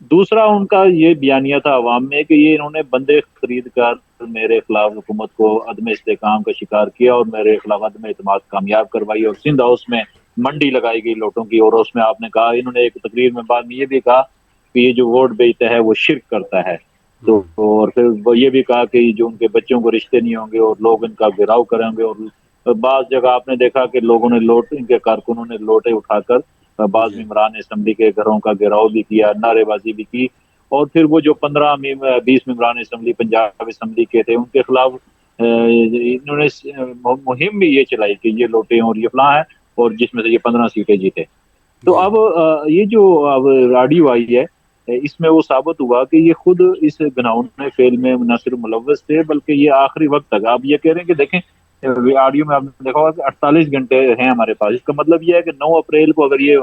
دوسرا ان کا یہ بیانیہ تھا عوام میں کہ یہ انہوں نے بندے خرید کر میرے خلاف حکومت کو عدم استحکام کا شکار کیا اور میرے خلاف عدم اعتماد کامیاب کروائی، اور سندھ ہاؤس میں منڈی لگائی گئی لوٹوں کی، اور اس میں آپ نے کہا، انہوں نے ایک تقریر میں بعد میں یہ بھی کہا کہ یہ جو ووٹ بیچتا ہے وہ شرک کرتا ہے، تو ہوں، اور پھر وہ یہ بھی کہا کہ جو ان کے بچوں کو رشتے نہیں ہوں گے اور لوگ ان کا گھیراؤ کریں گے، اور بعض جگہ آپ نے دیکھا کہ لوگوں نے ان کے کارکنوں نے لوٹے اٹھا کر بعض جی ممبران اسمبلی کے گھروں کا گھیراؤ بھی کیا، نعرے بازی بھی کی، اور پھر وہ جو 20 ممبران اسمبلی پنجاب اسمبلی کے تھے ان کے خلاف انہوں نے مہم بھی یہ چلائی کہ یہ لوٹے ہیں اور یہ فلاں ہے، اور جس میں سے یہ 15 سیٹیں جیتے۔ تو جی اب یہ جو اب آڈیو آئی ہے، اس میں وہ ثابت ہوا کہ یہ خود اس گناہوں فعل میں نہ صرف ملوث تھے بلکہ یہ آخری وقت تک، آپ یہ کہہ رہے ہیں کہ دیکھیں آڈیو میں آپ نے دیکھا ہوگا کہ 48 گھنٹے ہیں ہمارے پاس، اس کا مطلب یہ ہے کہ 9 اپریل کو اگر یہ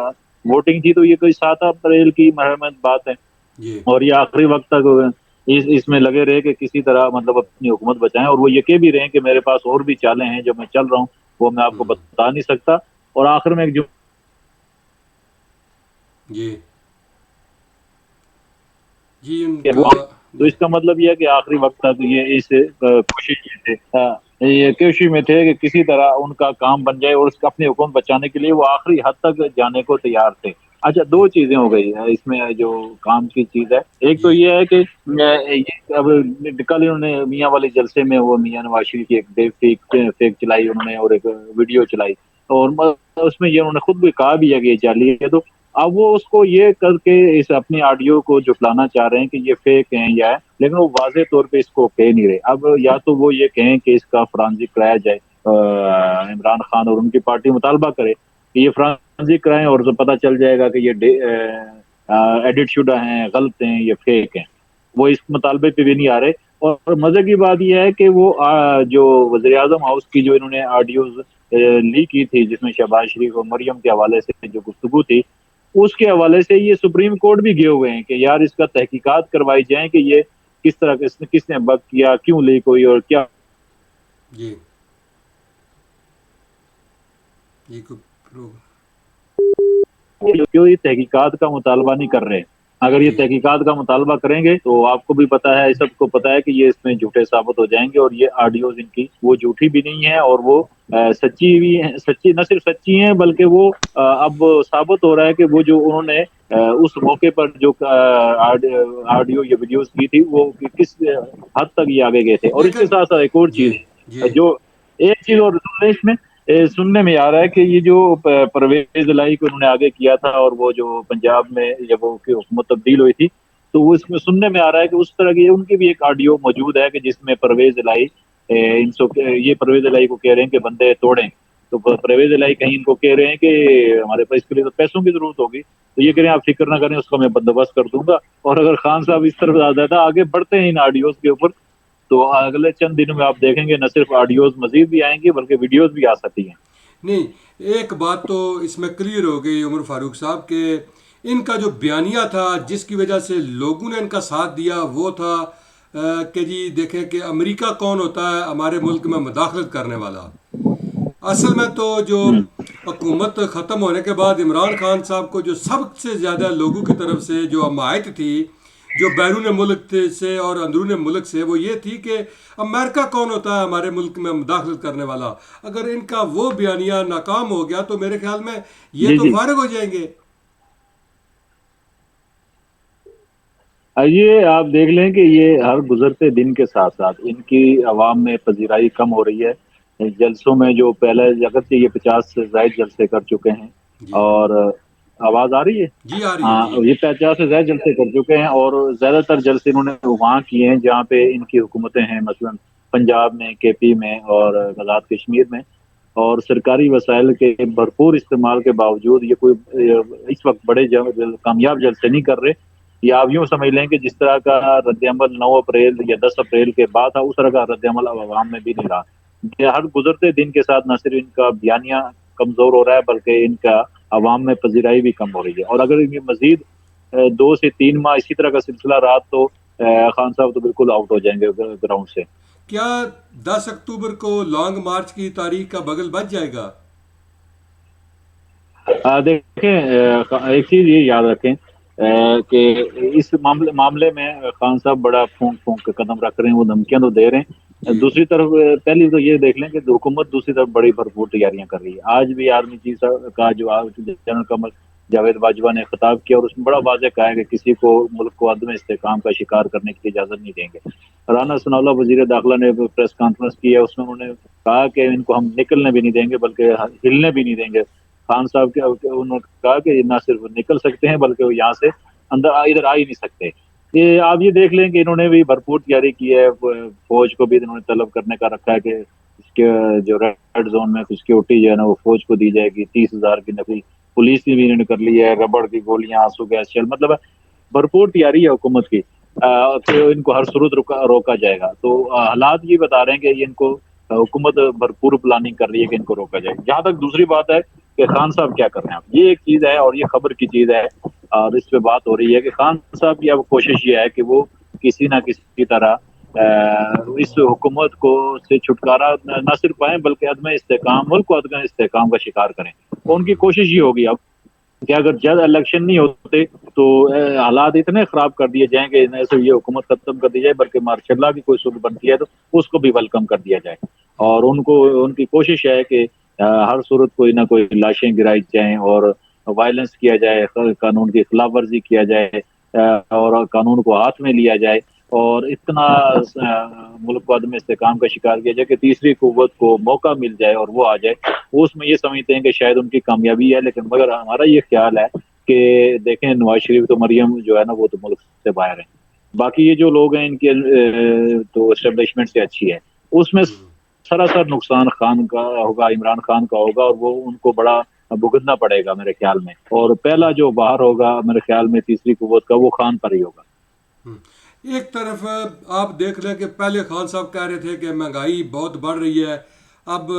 ووٹنگ تھی تو یہ کوئی 7 اپریل کی مرحمت بات ہے، جی اور یہ آخری وقت تک اس میں لگے رہے کہ کسی طرح مطلب اپنی حکومت بچائیں، اور وہ یہ کہہ بھی رہے ہیں کہ میرے پاس اور بھی چالیں ہیں جو میں چل رہا ہوں، وہ میں آپ کو ہوں، بتا نہیں سکتا، اور آخر میں ایک جی جی ان کہ کا تو جی اس کا مطلب یہ ہے کہ آخری وقت تک یہ اس کوشش میں تھے، یہ کوشش میں تھے کہ کسی طرح ان کا کام بن جائے، اور اس کا اپنی حکومت بچانے کے لیے وہ آخری حد تک جانے کو تیار تھے۔ اچھا، جی دو چیزیں ہو گئی ہیں اس میں جو کام کی چیز ہے، ایک تو جی یہ ہے کہ اب کل انہوں نے میاں والے جلسے میں وہ میاں نواز شریف کی ایک فیک چلائی انہوں نے، اور ایک ویڈیو چلائی، اور اس میں یہ انہوں نے خود بھی کہا بھی ہے کہ یہ جعلی ہے، تو اب وہ اس کو یہ کر کے اس اپنی آڈیو کو جٹلانا چاہ رہے ہیں کہ یہ فیک ہیں یا ہے، لیکن وہ واضح طور پہ اس کو کہہ نہیں رہے۔ اب یا تو وہ یہ کہیں کہ اس کا فرانزک کرایا جائے، عمران خان اور ان کی پارٹی مطالبہ کرے کہ یہ فرانزک کرائیں، اور تو پتہ چل جائے گا کہ یہ ایڈٹ شدہ ہیں، غلط ہیں، یہ فیک ہیں۔ وہ اس مطالبے پہ بھی نہیں آ رہے، اور مزے کی بات یہ ہے کہ وہ جو وزیر اعظم ہاؤس کی جو انہوں نے آڈیوز لیک کی تھی جس میں شہباز شریف اور مریم کے حوالے سے جو گفتگو تھی، اس کے حوالے سے یہ سپریم کورٹ بھی گئے ہوئے ہیں کہ یار اس کا تحقیقات کروائی جائیں کہ یہ کس طرح کس نے بک کیا، کیوں لیک ہوئی، اور کیا جی جی کو پروگرام کیوں یہ تحقیقات کا مطالبہ نہیں کر رہے۔ اگر یہ جی تحقیقات کا مطالبہ کریں گے تو آپ کو بھی پتا ہے، سب کو پتا ہے کہ یہ اس میں جھوٹے ثابت ہو جائیں گے، اور یہ آڈیوز ان کی وہ جھوٹی بھی نہیں ہے، اور وہ سچی بھی ہیں، سچی نہ صرف سچی ہیں بلکہ وہ اب ثابت ہو رہا ہے کہ وہ جو انہوں نے اس موقع پر جو آڈیو یا ویڈیوز کی تھی وہ کس حد تک یہ آگے گئے تھے۔ اور اس کے لیکن ساتھ ساتھ ایک اور جی چیز جی جو ایک چیز اور اس میں سننے میں آ رہا ہے کہ یہ جو پرویز الہی کو انہوں نے آگے کیا تھا، اور وہ جو پنجاب میں جب وہ کی حکومت تبدیل ہوئی تھی، تو وہ اس میں سننے میں آ رہا ہے کہ اس طرح کی ان کی بھی ایک آڈیو موجود ہے کہ جس میں پرویز الہی یہ پرویز الہی کو کہہ رہے ہیں کہ بندے توڑیں، تو پرویز الہی کہیں ان کو کہہ رہے ہیں کہ ہمارے پاس اس کے لیے تو پیسوں کی ضرورت ہوگی، تو یہ کہہ رہے ہیں آپ فکر نہ کریں، اس کا میں بندوبست کر دوں گا۔ اور اگر خان صاحب اس طرف زیادہ آگے بڑھتے ہیں ان آڈیوز کے اوپر، تو اگلے چند دنوں میں آپ دیکھیں گے نہ صرف آڈیوز مزید بھی آئیں گی بلکہ ویڈیوز بھی آ سکتی ہیں۔ نہیں، ایک بات تو اس میں کلیئر ہو گئی عمر فاروق صاحب کہ ان کا جو بیانیہ تھا جس کی وجہ سے لوگوں نے ان کا ساتھ دیا وہ تھا کہ جی دیکھیں کہ امریکہ کون ہوتا ہے ہمارے ملک میں مداخلت کرنے والا۔ اصل میں تو جو ہوں، حکومت ختم ہونے کے بعد عمران خان صاحب کو جو سب سے زیادہ لوگوں کی طرف سے جو حمایت تھی جو بیرون ملک سے اور اندرون ملک سے، وہ یہ تھی کہ امریکہ کون ہوتا ہے ہمارے ملک میں مداخلت کرنے والا۔ اگر ان کا وہ بیانیہ ناکام ہو گیا تو میرے خیال میں یہ جی تو جی، فارغ ہو جائیں گے۔ یہ آپ دیکھ لیں کہ یہ ہر گزرتے دن کے ساتھ ساتھ ان کی عوام میں پذیرائی کم ہو رہی ہے۔ جلسوں میں جو پہلے اگرچہ یہ 50 سے زائد جلسے کر چکے ہیں، جی اور آواز آ رہی ہے؟ جی آ رہی ہے ہاں، جی یہ 50 سے زائد جلسے کر چکے ہیں، اور زیادہ تر جلسے انہوں نے وہاں کیے ہیں جہاں پہ ان کی حکومتیں ہیں، مثلا پنجاب میں، کے پی میں، اور آزاد کشمیر میں، اور سرکاری وسائل کے بھرپور استعمال کے باوجود یہ کوئی اس وقت بڑے کامیاب جلسے نہیں کر رہے۔ یا آپ یوں سمجھ لیں کہ جس طرح کا رد عمل 9 اپریل یا 10 اپریل کے بعد تھا، اس طرح کا رد عمل اب عوام میں بھی نہیں رہا۔ یہ ہر گزرتے دن کے ساتھ نہ صرف ان کا بیانیہ کمزور ہو رہا ہے بلکہ ان کا عوام میں پذیرائی بھی کم ہو رہی ہے، اور اگر یہ مزید 2 سے 3 ماہ اسی طرح کا سلسلہ رہا تو خان صاحب تو بالکل آؤٹ ہو جائیں گے گراؤنڈ سے۔ کیا 10 اکتوبر کو لانگ مارچ کی تاریخ کا بغل بچ جائے گا؟ دیکھیں، ایک چیز یہ یاد رکھیں کہ اس معاملے میں خان صاحب بڑا پھونک پھونک کے قدم رکھ رہے ہیں، وہ دھمکیاں تو دے رہے ہیں۔ جی دوسری طرف پہلی تو یہ دیکھ لیں کہ حکومت دوسری طرف بڑی بھرپور تیاریاں کر رہی ہے۔ آج بھی آرمی چیف کا جو جنرل قمر جاوید باجوہ نے خطاب کیا، اور اس میں بڑا واضح کہا ہے کہ کسی کو ملک کو عدم استحکام کا شکار کرنے کی اجازت نہیں دیں گے۔ رانا ثناء اللہ وزیر داخلہ نے پریس کانفرنس کی ہے، اس میں انہوں نے کہا کہ ان کو ہم نکلنے بھی نہیں دیں گے بلکہ ہلنے بھی نہیں دیں گے۔ خان صاحب کے انہوں نے کہا کہ نہ صرف نکل سکتے ہیں بلکہ وہ یہاں سے ادھر آ ہی نہیں سکتے۔ یہ آپ یہ دیکھ لیں کہ انہوں نے بھی بھرپور تیاری کی ہے، فوج کو بھی انہوں نے طلب کرنے کا رکھا ہے کہ اس کے جو ریڈ زون میں سیکورٹی جو ہے نا وہ فوج کو دی جائے گی، 30,000 کی نفری پولیس کی بھی انہوں نے کر لی ہے، ربڑ کی گولیاں، آنسو گیس شیل، مطلب بھرپور تیاری ہے حکومت کی کہ ان کو ہر صورت روکا جائے گا۔ تو حالات یہ بتا رہے ہیں کہ ان کو حکومت بھرپور پلاننگ کر رہی ہے کہ ان کو روکا جائے۔ جہاں تک دوسری بات ہے کہ خان صاحب کیا کر رہے ہیں، یہ ایک چیز ہے اور یہ خبر کی چیز ہے، اور اس پہ بات ہو رہی ہے کہ خان صاحب کی اب کوشش یہ ہے کہ وہ کسی نہ کسی طرح اس حکومت کو سے چھٹکارا نہ صرف پائیں بلکہ عدم استحکام، ملک کو عدم استحکام کا شکار کریں۔ ان کی کوشش یہ ہوگی اب کہ اگر جلد الیکشن نہیں ہوتے تو حالات اتنے خراب کر دیے جائیں کہ نہ صرف یہ حکومت ختم کر دی جائے بلکہ مارشاء اللہ کی کوئی صورت بنتی ہے تو اس کو بھی ویلکم کر دیا جائے۔ اور ان کی کوشش ہے کہ ہر صورت کوئی نہ کوئی لاشیں گرائی جائیں اور وائلنس کیا جائے، قانون کی خلاف ورزی کیا جائے اور قانون کو ہاتھ میں لیا جائے، اور اتنا ملک کو عدم استحکام کا شکار کیا جائے کہ تیسری قوت کو موقع مل جائے اور وہ آ جائے۔ وہ اس میں یہ سمجھتے ہیں کہ شاید ان کی کامیابی ہے، لیکن مگر ہمارا یہ خیال ہے کہ دیکھیں نواز شریف تو مریم جو ہے نا وہ تو ملک سے باہر ہیں، باقی یہ جو لوگ ہیں ان کے تو اسٹیبلشمنٹ سے اچھی ہے، اس میں سراسر نقصان خان کا ہوگا، عمران خان کا ہوگا، اور وہ ان کو بڑا بھگتنا پڑے گا میرے خیال میں، اور پہلا جو باہر ہوگا میرے خیال میں تیسری قوت کا وہ خان پر ہی ہوگا۔ ایک طرف آپ دیکھ لیں کہ پہلے خان صاحب کہہ رہے تھے کہ مہنگائی بہت بڑھ رہی ہے، اب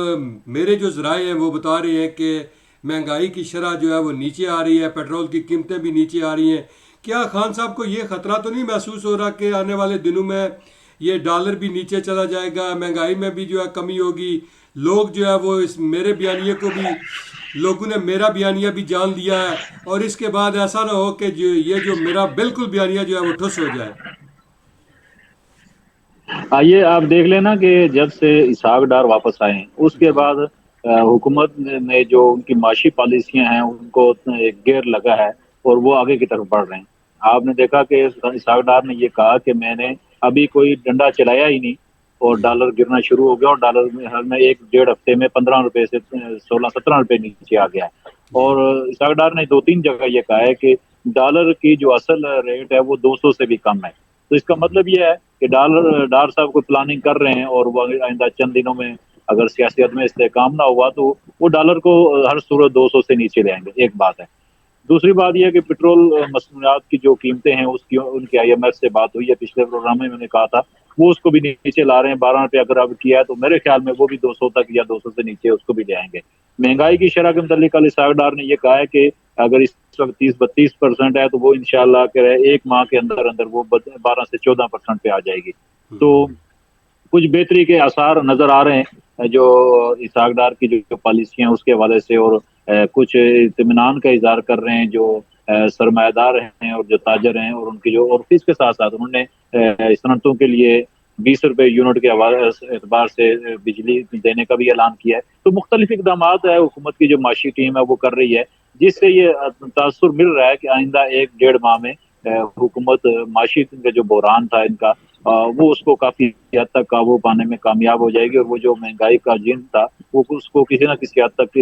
میرے جو ذرائع ہیں وہ بتا رہے ہیں کہ مہنگائی کی شرح جو ہے وہ نیچے آ رہی ہے، پیٹرول کی قیمتیں بھی نیچے آ رہی ہیں۔ کیا خان صاحب کو یہ خطرہ تو نہیں محسوس ہو رہا کہ آنے والے دنوں میں یہ ڈالر بھی نیچے چلا جائے گا، مہنگائی میں بھی جو ہے کمی ہوگی، لوگ جو ہے وہ اس میرے بیانیے کو بھی، لوگوں نے میرا بیانیہ بھی جان لیا ہے، اور اس کے بعد ایسا نہ ہو کہ یہ جو میرا بالکل بیانیہ جو ہے وہ ٹھس ہو جائے؟ آئیے آپ دیکھ لینا کہ جب سے اسحاق ڈار واپس آئے ہیں اس کے جی بعد حکومت نے جو ان کی معاشی پالیسیاں ہیں ان کو ایک گیئر لگا ہے اور وہ آگے کی طرف بڑھ رہے ہیں۔ آپ نے دیکھا کہ اسحاق ڈار نے یہ کہا کہ میں نے ابھی کوئی ڈنڈا چلایا ہی نہیں اور جی ڈالر گرنا شروع ہو گیا، اور ڈالر میں ایک ڈیڑھ ہفتے میں 15 روپے سے 16-17 روپے نیچے آ گیا ہے۔ جی اور اسحاق ڈار نے 2-3 جگہ یہ کہا ہے کہ ڈالر کی جو اصل ریٹ ہے وہ 200 سے بھی کم ہے۔ تو اس کا مطلب یہ ہے کہ ڈار صاحب کو پلاننگ کر رہے ہیں، اور وہ آئندہ چند دنوں میں اگر سیاست میں استحکام نہ ہوا تو وہ ڈالر کو ہر صورت 200 سے نیچے لے آئیں گے، ایک بات ہے۔ دوسری بات یہ ہے کہ پیٹرول مصنوعات کی جو قیمتیں ہیں اس کی ان کی آئی ایم ایف سے بات ہوئی ہے پچھلے پروگرام میں نے کہا تھا، وہ اس کو بھی نیچے لا رہے ہیں، 12 روپے اگر اب کیا ہے تو میرے خیال میں وہ بھی 200 تک یا 200 سے نیچے اس کو بھی لے آئیں گے۔ مہنگائی کی شرح کے متعلق علی اسحاق ڈار نے یہ کہا ہے کہ اگر اس وقت 30-32% ہے تو وہ انشاءاللہ کہ ایک ماہ کے اندر اندر وہ 12 سے 14% پہ آ جائے گی۔ تو کچھ بہتری کے آثار نظر آ رہے ہیں جو اسحاق ڈار کی جو پالیسیاں ہیں اس کے حوالے سے، اور کچھ اطمینان کا اظہار کر رہے ہیں جو سرمایہ دار ہیں اور جو تاجر ہیں، اور ان کی جو، اور اس کے ساتھ ساتھ انہوں نے صنعتوں کے لیے 20 روپے یونٹ کے اعتبار سے بجلی دینے کا بھی اعلان کیا ہے۔ تو مختلف اقدامات ہے حکومت کی جو معاشی ٹیم ہے وہ کر رہی ہے، جس سے یہ تاثر مل رہا ہے کہ آئندہ 1-1.5 ماہ میں حکومت معاشی کا جو بحران تھا ان کا وہ اس کو کافی حد تک قابو پانے میں کامیاب ہو جائے گی، اور وہ جو مہنگائی کا جن تھا وہ اس کو کسی نہ کسی حد تک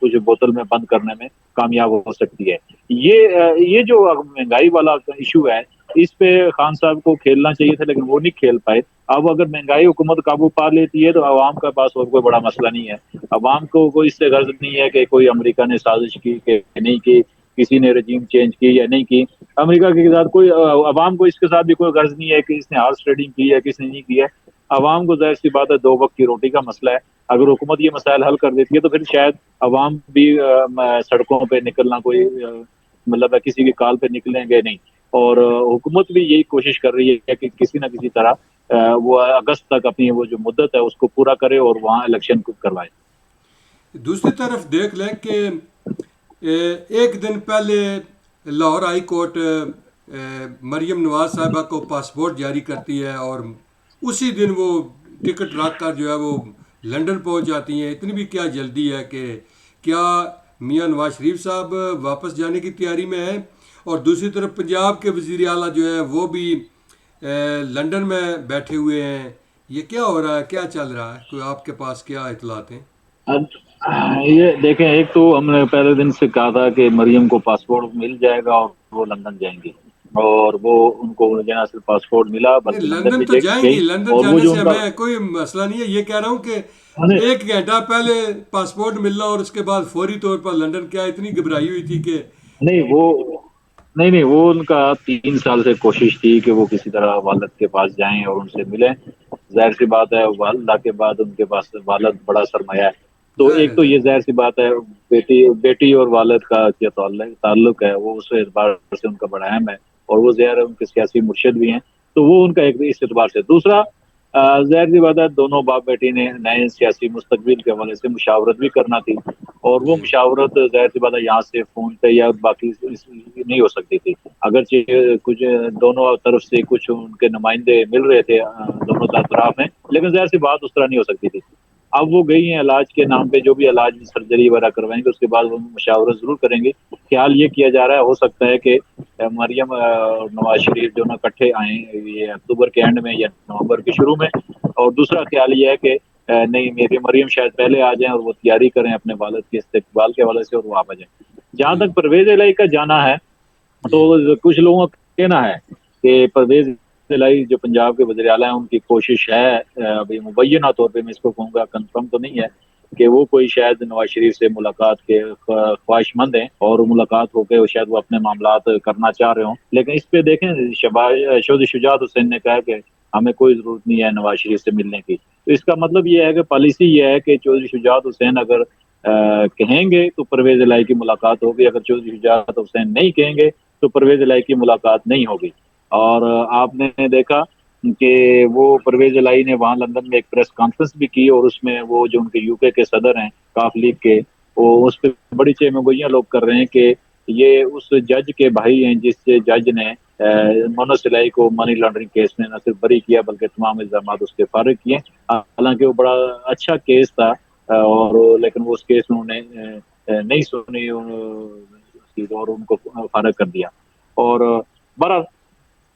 کچھ بوتل میں بند کرنے میں کامیاب ہو سکتی ہے۔ یہ جو مہنگائی والا ایشو ہے اس پہ خان صاحب کو کھیلنا چاہیے تھا لیکن وہ نہیں کھیل پائے۔ اب اگر مہنگائی حکومت قابو پا لیتی ہے تو عوام کے پاس اور کوئی بڑا مسئلہ نہیں ہے، عوام کو کوئی اس سے غرض نہیں ہے کہ کوئی امریکہ نے سازش کی کہ نہیں کی، کسی نے رجیم چینج کی یا نہیں کی۔ امریکہ کے ساتھ کوئی، عوام کو اس کے ساتھ بھی کوئی غرض نہیں ہے کہ اس نے ہارس ٹریڈنگ کی ہے کس نے نہیں کی ہے۔ عوام کو ظاہر سی بات ہے 2 وقت کی روٹی کا مسئلہ ہے، اگر حکومت یہ مسائل حل کر دیتی ہے تو پھر شاید عوام بھی سڑکوں پہ نکلنا کوئی مطلب ہے کسی کی کال پہ نکلیں گے نہیں، اور حکومت بھی یہی کوشش کر رہی ہے کہ کسی نہ کسی طرح وہ اگست تک اپنی وہ جو مدت ہے اس کو پورا کرے اور وہاں الیکشن کو کروائے۔ دوسری طرف دیکھ لیں کہ ایک دن پہلے لاہور ہائی کورٹ مریم نواز صاحبہ کو پاسپورٹ جاری کرتی ہے اور اسی دن وہ ٹکٹ رکھ کر جو ہے وہ لنڈن پہنچ جاتی ہیں. اتنی بھی کیا جلدی ہے کہ کیا میاں نواز شریف صاحب واپس جانے کی تیاری میں ہیں؟ اور دوسری طرف پنجاب کے وزیر اعلیٰ جو ہیں وہ بھی لنڈن میں بیٹھے ہوئے ہیں. یہ کیا ہو رہا ہے، کیا چل رہا ہے؟ کوئی آپ کے پاس کیا اطلاعات ہیں؟ اب یہ دیکھیں، ایک تو ہم نے پہلے دن سے کہا تھا کہ مریم کو پاسپورٹ مل جائے گا اور وہ لندن جائیں گی، اور وہ ان کو نہ صرف پاسپورٹ ملا نہیں، بلکہ لندن لندن بھی تو جائیں گئی. گی. لندن اور وہ جانے جو سے ان کا ہمیں کوئی مسئلہ نہیں ہے. یہ کہہ رہا ہوں کہ نہیں 1 گھنٹہ پہلے پاسپورٹ ملنا اور اس کے بعد فوری طور پر لندن، کیا اتنی گھبرائی ہوئی تھی کہ نہیں، وہ نہیں نہیں، وہ ان کا 3 سال سے کوشش تھی کہ وہ کسی طرح والد کے پاس جائیں اور ان سے ملیں. ظاہر سی بات ہے، والدہ کے بعد ان کے پاس والد بڑا سرمایہ ہے. تو ظاہر ایک ہے تو ظاہر یہ ہے. ظاہر سی بات ہے، بیٹی اور والد کا کیا تعلق ہے، وہ اس اعتبار سے ان کا بڑا اہم ہے، اور وہ ظاہر ہے ان کے سیاسی مرشد بھی ہیں. تو وہ ان کا ایک اس اعتبار سے. دوسرا، ظاہر سی بات ہے، دونوں باپ بیٹی نے نئے سیاسی مستقبل کے حوالے سے مشاورت بھی کرنا تھی، اور وہ جی مشاورت ظاہر سی بات ہے یہاں سے فون پہ یا باقی نہیں ہو سکتی تھی. اگرچہ کچھ دونوں طرف سے کچھ ان کے نمائندے مل رہے تھے دونوں اطراف میں، لیکن ظاہر سی بات اس طرح نہیں ہو سکتی تھی. اب وہ گئی ہیں علاج کے نام پہ، جو بھی علاج سرجری وغیرہ کروائیں گے اس کے بعد وہ مشاورت ضرور کریں گے. خیال یہ کیا جا رہا ہے، ہو سکتا ہے کہ مریم اور نواز شریف جو نا اکٹھے آئیں یہ اکتوبر کے اینڈ میں یا نومبر کے شروع میں. اور دوسرا خیال یہ ہے کہ نہیں، میری مریم شاید پہلے آ جائیں اور وہ تیاری کریں اپنے والد کے استقبال کے حوالے سے، اور وہ آپ آ جائیں. جہاں جی تک پرویز الہی کا جانا ہے، جی تو کچھ لوگوں کا کہنا ہے کہ پرویز الہی جو پنجاب کے وزیر اعلیٰ ہیں، ان کی کوشش ہے، ابھی مبینہ طور پہ میں اس کو کہوں گا، کنفرم تو نہیں ہے، کہ وہ کوئی شاید نواز شریف سے ملاقات کے خواہش مند ہیں، اور ملاقات ہو کے شاید وہ اپنے معاملات کرنا چاہ رہے ہوں. لیکن اس پہ دیکھیں، چودھری شجاعت حسین نے کہا کہ ہمیں کوئی ضرورت نہیں ہے نواز شریف سے ملنے کی. تو اس کا مطلب یہ ہے کہ پالیسی یہ ہے کہ چودھری شجاعت حسین اگر کہیں گے تو پرویز الہی کی ملاقات ہوگی، اگر چودھری شجاعت حسین نہیں کہیں گے تو پرویز الہی کی ملاقات نہیں ہوگی. اور آپ نے دیکھا کہ وہ پرویز الہی نے وہاں لندن میں ایک پریس کانفرنس بھی کی، اور اس میں وہ جو ان کے یو کے صدر ہیں کاف لیگ کے، وہ اس پہ بڑی چیمگوئیاں لوگ کر رہے ہیں کہ یہ اس جج کے بھائی ہیں جس جج نے مونس الہی کو منی لانڈرنگ کیس میں نہ صرف بری کیا بلکہ تمام الزامات اس کے فارغ کیے. حالانکہ وہ بڑا اچھا کیس تھا، اور لیکن وہ اس کیس میں انہیں نہیں سنی اور ان کو فارغ کر دیا. اور بہرحال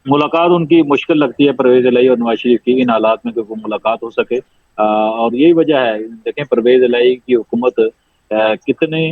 ملاقات ان کی مشکل لگتی ہے پرویز الہی اور نواز شریف کی ان حالات میں کہ وہ ملاقات ہو سکے. اور یہی وجہ ہے، دیکھیں پرویز الہی کی حکومت کتنے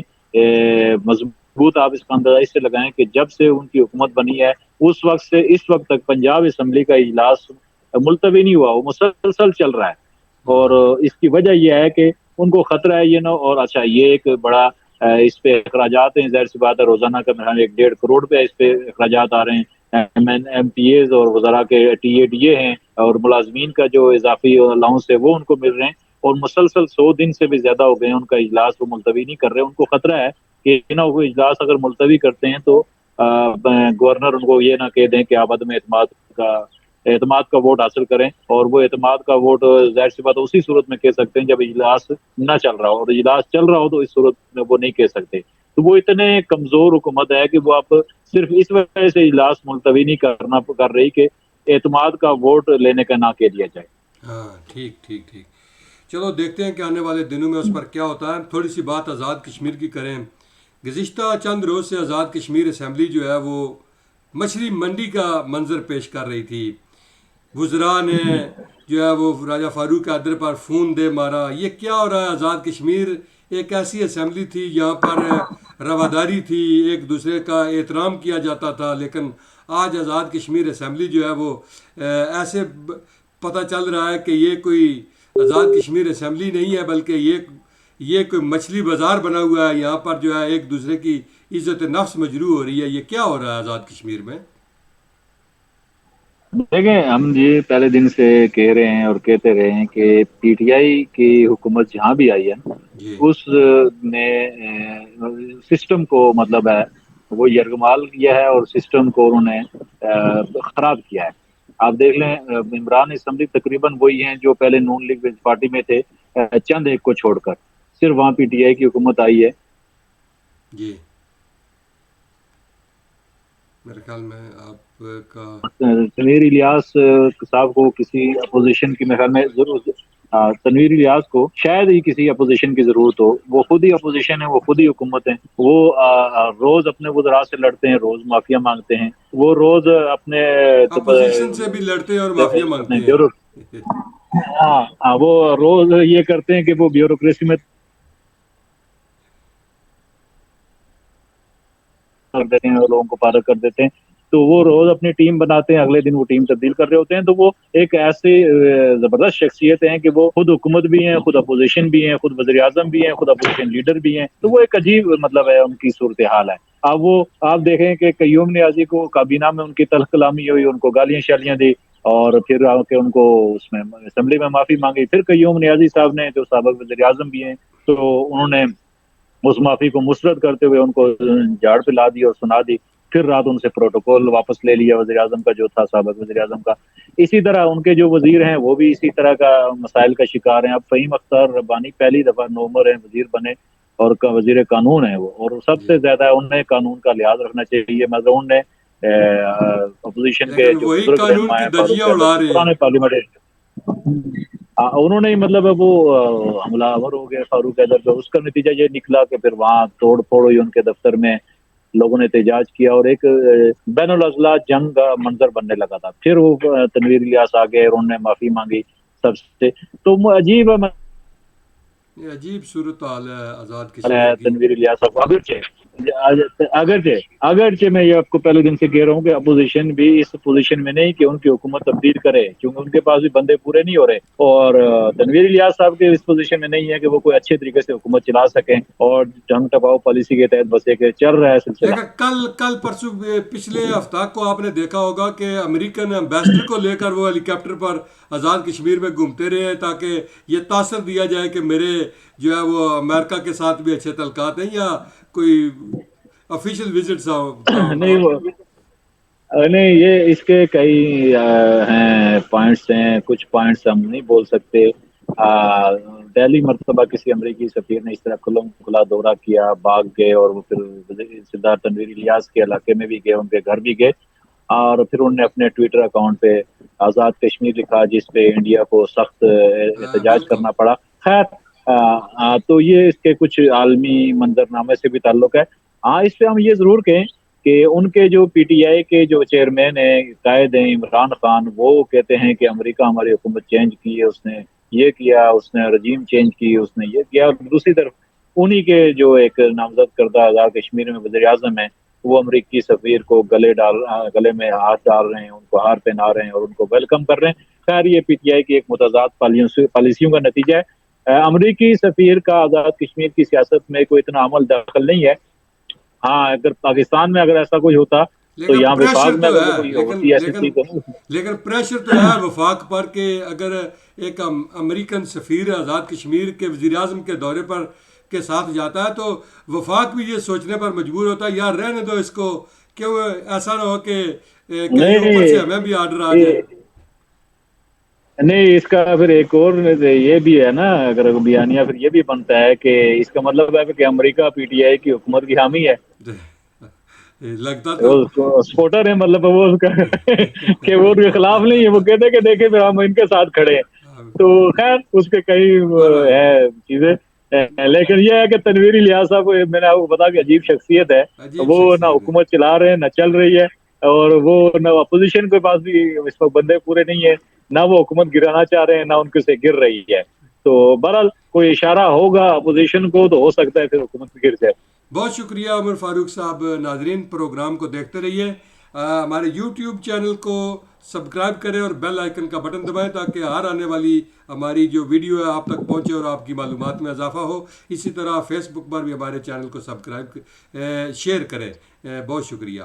مضبوط، آپ اس کا اندازہ اس سے لگائیں کہ جب سے ان کی حکومت بنی ہے اس وقت سے اس وقت تک پنجاب اسمبلی کا اجلاس ملتوی نہیں ہوا، وہ مسلسل چل رہا ہے. اور اس کی وجہ یہ ہے کہ ان کو خطرہ ہے یہ نہ. اور اچھا، یہ ایک بڑا اس پہ اخراجات ہیں، ظاہر سی بات ہے روزانہ کا 1.5 کروڑ پہ اس پہ اخراجات آ رہے ہیں. ایم پی ایز اور وزراء کے ٹی اے ڈی اے ہیں، اور ملازمین کا جو اضافی الاؤنس ہے وہ ان کو مل رہے ہیں، اور مسلسل 100 دن سے بھی زیادہ ہو گئے ہیں ان کا اجلاس وہ ملتوی نہیں کر رہے. ان کو خطرہ ہے کہ وہ اجلاس اگر ملتوی کرتے ہیں تو گورنر ان کو یہ نہ کہہ دیں کہ آپ عدم اعتماد کا ووٹ حاصل کریں. اور وہ اعتماد کا ووٹ ظاہر سی بات اسی صورت میں کہہ سکتے ہیں جب اجلاس نہ چل رہا ہو، اور اجلاس چل رہا ہو تو اس صورت میں وہ نہیں کہہ سکتے. تو وہ اتنے کمزور حکومت ہے کہ وہ آپ صرف اس وجہ سے اجلاس ملتوی نہیں کر رہی کہ اعتماد کا ووٹ لینے کا نہ کہہ دیا جائے. ہاں، ٹھیک ٹھیک ٹھیک. چلو دیکھتے ہیں کہ آنے والے دنوں میں اس پر کیا ہوتا ہے. تھوڑی سی بات آزاد کشمیر کی کریں. گزشتہ چند روز سے آزاد کشمیر اسمبلی جو ہے وہ مچھلی منڈی کا منظر پیش کر رہی تھی. وزراء نے جو ہے وہ راجہ فاروق قادر پر فون دے مارا. یہ کیا ہو رہا ہے؟ آزاد کشمیر ایک ایسی اسمبلی تھی جہاں پر رواداری تھی، ایک دوسرے کا احترام کیا جاتا تھا، لیکن آج آزاد کشمیر اسمبلی جو ہے وہ ایسے پتہ چل رہا ہے کہ یہ کوئی آزاد کشمیر اسمبلی نہیں ہے، بلکہ یہ کوئی مچھلی بازار بنا ہوا ہے. یہاں پر جو ہے ایک دوسرے کی عزت نفس مجروح ہو رہی ہے. یہ کیا ہو رہا ہے آزاد کشمیر میں؟ دیکھیں، ہم یہ پہلے دن سے کہہ رہے ہیں اور کہتے رہے ہیں کہ پی ٹی آئی کی حکومت جہاں بھی آئی ہے جی اس نے سسٹم کو مطلب ہے وہ یرغمال کیا ہے، اور سسٹم کو انہوں نے خراب کیا ہے. آپ دیکھ لیں عمران اسمبلی تقریباً وہی ہیں جو پہلے نون لیگ پارٹی میں تھے، چند ایک کو چھوڑ کر صرف وہاں پی ٹی آئی کی حکومت آئی ہے. جی میرے خیال میں آپ کا تنویر الیاس صاحب کو کسی اپوزیشن کی میرے خیال میں ضرورت، تنویر الیاس کو شاید ہی کسی اپوزیشن کی ضرورت ہو. وہ خود ہی اپوزیشن ہے، وہ خود ہی حکومت ہے. وہ روز اپنے وزراء سے لڑتے ہیں، روز معافیا مانگتے ہیں، وہ روز اپنے اپوزیشن سے بھی لڑتے ہیں اور معافیا اپنے مانگتے بیورو، ہیں. وہ روز یہ کرتے ہیں کہ وہ بیوروکریسی میں کر دیتے ہیں اور لوگوں کو پارک کر دیتے ہیں. تو وہ روز اپنی ٹیم بناتے ہیں، اگلے دن وہ ٹیم تبدیل کر رہے ہوتے ہیں. تو وہ ایک ایسی زبردست شخصیت ہیں کہ وہ خود حکومت بھی ہیں، خود اپوزیشن بھی ہیں، خود وزیر اعظم بھی ہیں، خود اپوزیشن لیڈر بھی ہیں. تو وہ ایک عجیب مطلب ہے ان کی صورتحال ہے. اب وہ آپ دیکھیں کہ قیوم نیازی کو کابینہ میں ان کی تلخ کلامی ہوئی، ان کو گالیاں شالیاں دی، اور پھر آ کے ان کو اس میں اسمبلی میں معافی مانگی. پھر قیوم نیازی صاحب نے، جو سابق وزیر اعظم بھی ہیں، تو انہوں نے اس معافی کو مسترد کرتے ہوئے ان کو جھاڑ پہ لا دی اور سنا دی. پھر رات ان سے پروٹوکول واپس لے لیا وزیر اعظم کا جو تھا، سابق وزیر اعظم کا. اسی طرح ان کے جو وزیر ہیں وہ بھی اسی طرح کا مسائل کا شکار ہیں. اب فہیم اختر ربانی پہلی دفعہ نومبر ہیں وزیر بنے، اور وزیر قانون ہیں وہ، اور سب جی، سے زیادہ انہیں قانون کا لحاظ رکھنا چاہیے. مگر انہوں نے اپوزیشن کے لیکن جو وہی بزرگ قانون رہنما کی ہیں دھجیاں فاروق اعظم، اڑا رہے ہیں. پرانے پارلیمنٹ، انہوں نے مطلب وہ حملہ آور ہو گئے فاروق اعظم پہ. اس کا نتیجہ یہ نکلا کہ پھر وہاں توڑ پھوڑ ہوئی ان کے دفتر میں، لوگوں نے احتجاج کیا، اور ایک بین الاضلاع جنگ کا منظر بننے لگا تھا. پھر وہ تنویر الیاس آ گئے اور انہوں نے معافی مانگی سب سے. تو عجیب یہ عجیب صورتحال ہے آزاد کشمیر کی. تنویر الیاس صاحب اگرچہ میں یہ آپ کو پہلے دن سے کہہ رہا ہوں کہ اپوزیشن بھی اس پوزیشن میں نہیں کہ ان کی حکومت تبدیل کرے، کیونکہ ان کے پاس بھی بندے پورے نہیں ہو رہے. اور تنویر الیاس صاحب کے اس پوزیشن میں نہیں ہے کہ وہ کوئی اچھے طریقے سے حکومت چلا سکیں، اور ڈھنگ ٹپاؤ پالیسی کے تحت بس ایک چل رہا ہے سلسلہ. دیکھا کل پرسوں پچھلے ہفتہ کو آپ نے دیکھا ہوگا کہ امریکن ایمبیسڈر کو لے کر وہ ہیلی کاپٹر پر آزاد کشمیر میں گھومتے رہے تاکہ یہ تاثر دیا جائے کہ میرے جو ہے وہ امریکہ کے ساتھ بھی اچھے تعلقات ہیں، یا کوئی آفیشیل وزٹ تھا ان کا. نہیں وہ نہیں، یہ اس کے کئی ہیں پوائنٹس ہیں. کچھ پوائنٹس ہم نہیں بول سکتے. پہلی مرتبہ کسی امریکی سفیر نے اس طرح کھلم کھلا دورہ کیا، بھاگ گئے، اور وہ پھر سردار تنویر الیاس کے علاقے میں بھی گئے، ان کے گھر بھی گئے، اور پھر انہوں نے اپنے ٹویٹر اکاؤنٹ پہ آزاد کشمیر لکھا، جس پہ انڈیا کو سخت احتجاج بالکل. کرنا پڑا. خیر، تو یہ اس کے کچھ عالمی منظرنامے سے بھی تعلق ہے. اس پہ ہم یہ ضرور کہیں کہ ان کے جو پی ٹی آئی کے جو چیئرمین ہیں، قائد ہیں عمران خان، وہ کہتے ہیں کہ امریکہ ہماری حکومت چینج کی ہے، اس نے یہ کیا، اس نے رجیم چینج کی، اس نے یہ کیا. دوسری طرف انہی کے جو ایک نامزد کردہ آزاد کشمیر میں وزیر اعظم ہیں، وہ امریکی سفیر کو گلے میں ہاتھ ڈال رہے ہیں، ان کو ہار پہنا رہے ہیں اور ان کو ویلکم کر رہے ہیں. خیر، یہ پی ٹی آئی کی ایک متضاد پالیسیوں کا نتیجہ ہے. امریکی سفیر کا آزاد کشمیر کی سیاست میں کوئی اتنا عمل دخل نہیں ہے. اگر پاکستان میں اگر ایسا کوئی ہوتا، تو لیکن یہاں پریشر وفاق میں تو اگر ہے، کوئی لیکن ہوتی ایسی لیکن چیز تو لیکن پریشر تو ہے وفاق پر کہ اگر ایک امریکن سفیر آزاد کشمیر کے وزیر اعظم کے دورے پر کے ساتھ جاتا ہے، تو وفاق بھی یہ سوچنے پر مجبور ہوتا ہے یار رہنے دو اس کو، کیوں ایسا نہ ہو کہ کہیں اوپر سے نہیں. ہمیں بھی آرڈر آ جائے. یہ- نہیں، اس کا پھر ایک اور یہ بھی ہے نا، اگر بیانیہ پھر یہ بھی بنتا ہے کہ اس کا مطلب ہے کہ امریکہ پی ٹی آئی کی حکومت کی حامی ہے. لگتا تو سپورٹر ہے، مطلب وہ اس کا کہ وہ ان کے خلاف نہیں ہے، وہ کہتے ہیں کہ دیکھیں پھر ہم ان کے ساتھ کھڑے ہیں. تو خیر، اس کے کئی بہرحال ہے چیزیں. لیکن یہ ہے کہ تنویر الیاس صاحب کو میں نے آپ کو بتا کہ عجیب شخصیت ہے. عجیب وہ نہ شخصیت ہے. حکومت چلا رہے ہیں، نہ چل رہی ہے، اور وہ نہ اپوزیشن کے پاس بھی اس وقت بندے پورے نہیں ہیں، نہ وہ حکومت گرانا چاہ رہے ہیں، نہ ان کے سے گر رہی ہے. تو بہرحال کوئی اشارہ ہوگا اپوزیشن کو تو ہو سکتا ہے پھر حکومت گر جائے. بہت شکریہ عمر فاروق صاحب. ناظرین، پروگرام کو دیکھتے رہیے. ہمارے یوٹیوب چینل کو سبسکرائب کریں اور بیل آئیکن کا بٹن دبائیں تاکہ ہر آنے والی ہماری جو ویڈیو ہے آپ تک پہنچے اور آپ کی معلومات میں اضافہ ہو. اسی طرح فیس بک پر بھی ہمارے چینل کو سبسکرائب شیئر کریں. بہت شکریہ.